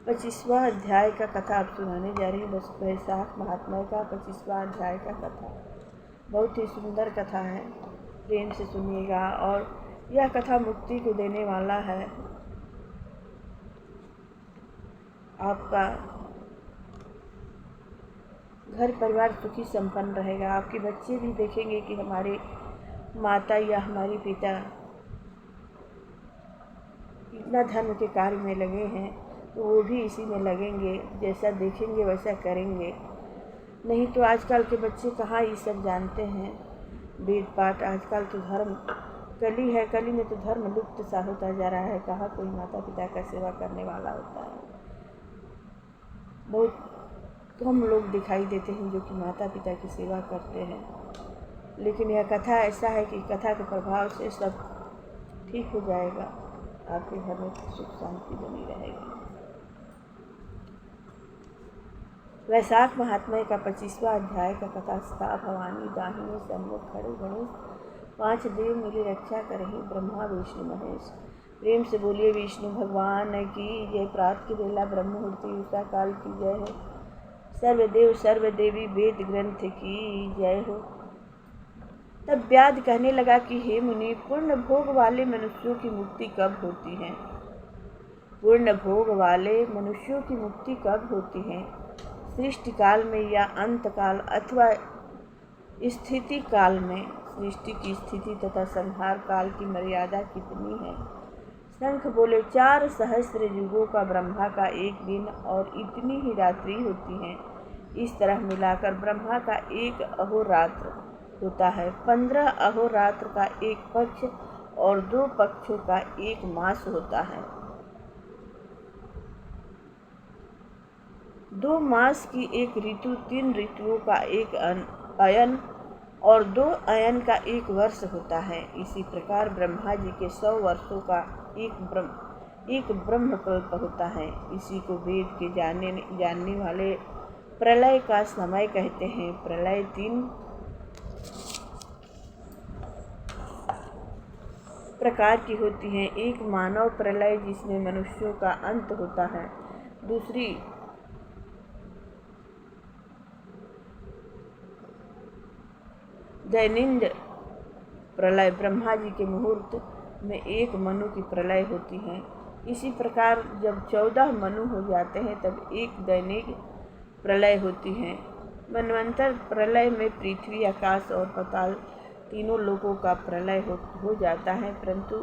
25वां अध्याय का कथा आप सुनाने जा रही हूँ। बस वैशाख महात्म्य का 25वां अध्याय का कथा बहुत ही सुंदर कथा है, प्रेम से सुनिएगा। और यह कथा मुक्ति को देने वाला है। आपका घर परिवार सुखी संपन्न रहेगा। आपके बच्चे भी देखेंगे कि हमारे माता या हमारे पिता इतना धर्म के कार्य में लगे हैं, तो वो भी इसी में लगेंगे। जैसा देखेंगे वैसा करेंगे। नहीं तो आजकल के बच्चे कहाँ ये सब जानते हैं, वेद पाठ। आजकल तो धर्म कली है, कली में तो धर्म लुप्त सा होता जा रहा है। कहाँ कोई माता पिता का सेवा करने वाला होता है। बहुत कम लोग दिखाई देते हैं जो कि माता पिता की सेवा करते हैं। लेकिन यह कथा ऐसा है कि कथा के प्रभाव से सब ठीक हो जाएगा। आपके घर में सुख शांति बनी रहेगी। वैशाख महात्म्य का 25वां अध्याय का कथा स्था भवानी दाहिने सम्मुख खड़े गणेश 5 देव मिली रक्षा करें ब्रह्मा विष्णु महेश। प्रेम से बोलिए विष्णु भगवान की जय। प्रात की बेला ब्रह्म मुहूर्ति उषा काल की जय हो। सर्वदेव सर्वदेवी वेद ग्रंथ की जय हो। तब व्याध कहने लगा कि हे मुनि, पूर्ण भोग वाले मनुष्यों की मुक्ति कब होती है? पूर्ण भोग वाले मनुष्यों की मुक्ति कब होती है? सृष्टि काल में या अंत काल अथवा स्थिति काल में? सृष्टि की स्थिति तथा संहार काल की मर्यादा कितनी है? शंख बोले 4 सहस्र युगों का ब्रह्मा का एक दिन और इतनी ही रात्रि होती है। इस तरह मिलाकर ब्रह्मा का एक अहोरात्र होता है। 15 अहोरात्र का एक पक्ष और 2 पक्षों का एक मास होता है। 2 मास की एक ऋतु, 3 ऋतुओं का एक अयन और 2 अयन का एक वर्ष होता है। इसी प्रकार ब्रह्मा जी के 100 वर्षों का एक ब्रह्मकल्प होता है। इसी को वेद के जानने वाले प्रलय का समय कहते हैं। प्रलय 3 प्रकार की होती हैं। एक मानव प्रलय जिसमें मनुष्यों का अंत होता है। दूसरी दैनंदिन प्रलय, ब्रह्मा जी के मुहूर्त में एक मनु की प्रलय होती है। इसी प्रकार जब 14 मनु हो जाते हैं तब एक दैनिक प्रलय होती है। मनवंतर प्रलय में पृथ्वी, आकाश और पाताल तीनों लोगों का प्रलय हो जाता है। परंतु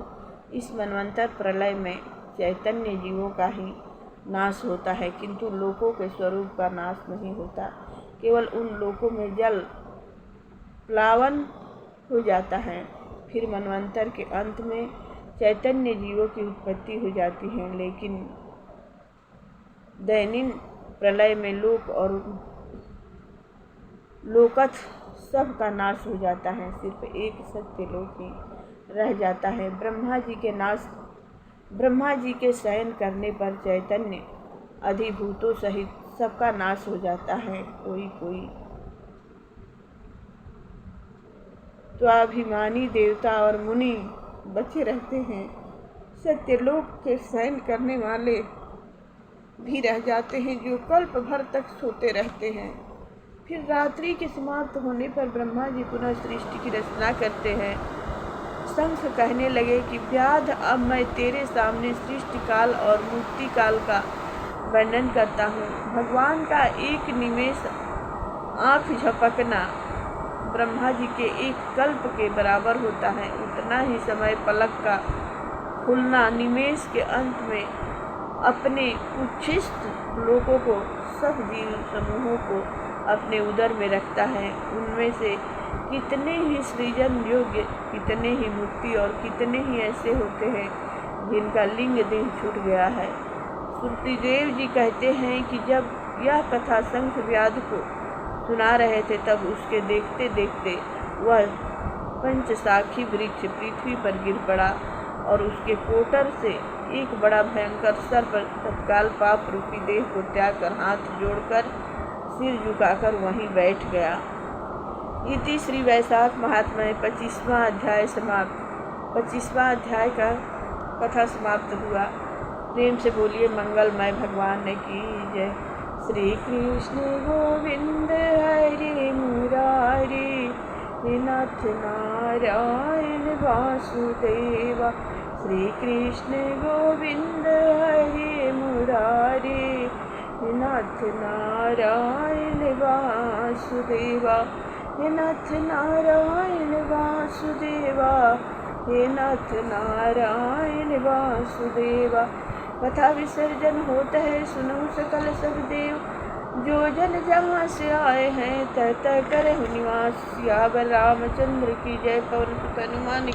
इस मनवंतर प्रलय में चैतन्य जीवों का ही नाश होता है, किंतु लोकों के स्वरूप का नाश नहीं होता। केवल उन लोकों में जल प्लावन हो जाता है। फिर मनवंतर के अंत में चैतन्य जीवों की उत्पत्ति हो जाती है। लेकिन दैनिक प्रलय में लोक और लोकथ सब का नाश हो जाता है। सिर्फ एक सत्य लोक ही रह जाता है। ब्रह्मा जी के शयन करने पर चैतन्य अधिभूतों सहित सबका नाश हो जाता है। कोई तो अभिमानी देवता और मुनि बचे रहते हैं। सत्यलोक के शयन करने वाले भी रह जाते हैं, जो कल्प भर तक सोते रहते हैं। फिर रात्रि के समाप्त होने पर ब्रह्मा जी पुनः सृष्टि की रचना करते हैं। शंख कहने लगे कि व्याध, अब मैं तेरे सामने सृष्टि काल और मुक्ति काल का वर्णन करता हूँ। भगवान का एक निमेष आँख झपकना ब्रह्मा जी के एक कल्प के बराबर होता है। उतना ही समय पलक का खुलना निमेष के अंत में अपने उच्छिष्ट लोगों को, सब जीव समूहों को अपने उदर में रखता है। उनमें से कितने ही सृजन योग्य, कितने ही मुक्ति और कितने ही ऐसे होते हैं जिनका लिंग देह छूट गया है। श्रुतिदेव जी कहते हैं कि जब यह कथा शंख व्याध को सुना रहे थे तब उसके देखते देखते वह पंचशाखी वृक्ष पृथ्वी पर गिर पड़ा और उसके कोटर से एक बड़ा भयंकर सर्प तत्काल पाप रूपी देह को त्याग कर हाथ जोड़कर सिर झुकाकर वहीं बैठ गया। इति श्री वैशाख महात्म्य 25वां अध्याय समाप्त। 25वां अध्याय का कथा समाप्त हुआ। प्रेम से बोलिए मंगलमय भगवान की जय। श्री कृष्ण गोविंद हरे मुरारी, हे नाथ नारायण वासुदेवा। श्री कृष्ण गोविंद हरे मुरारी, हे नाथ नारायण वासुदेवा। हे नाथ नारायण वासुदेवा, हे नाथ नारायण वासुदेवा। कथा विसर्जन होता है सुनो सकल सब देव, जो जन जहाँ से आए हैं तह तह करे निवास। सियावर रामचंद्र की जय। पवन सुत हनुमान की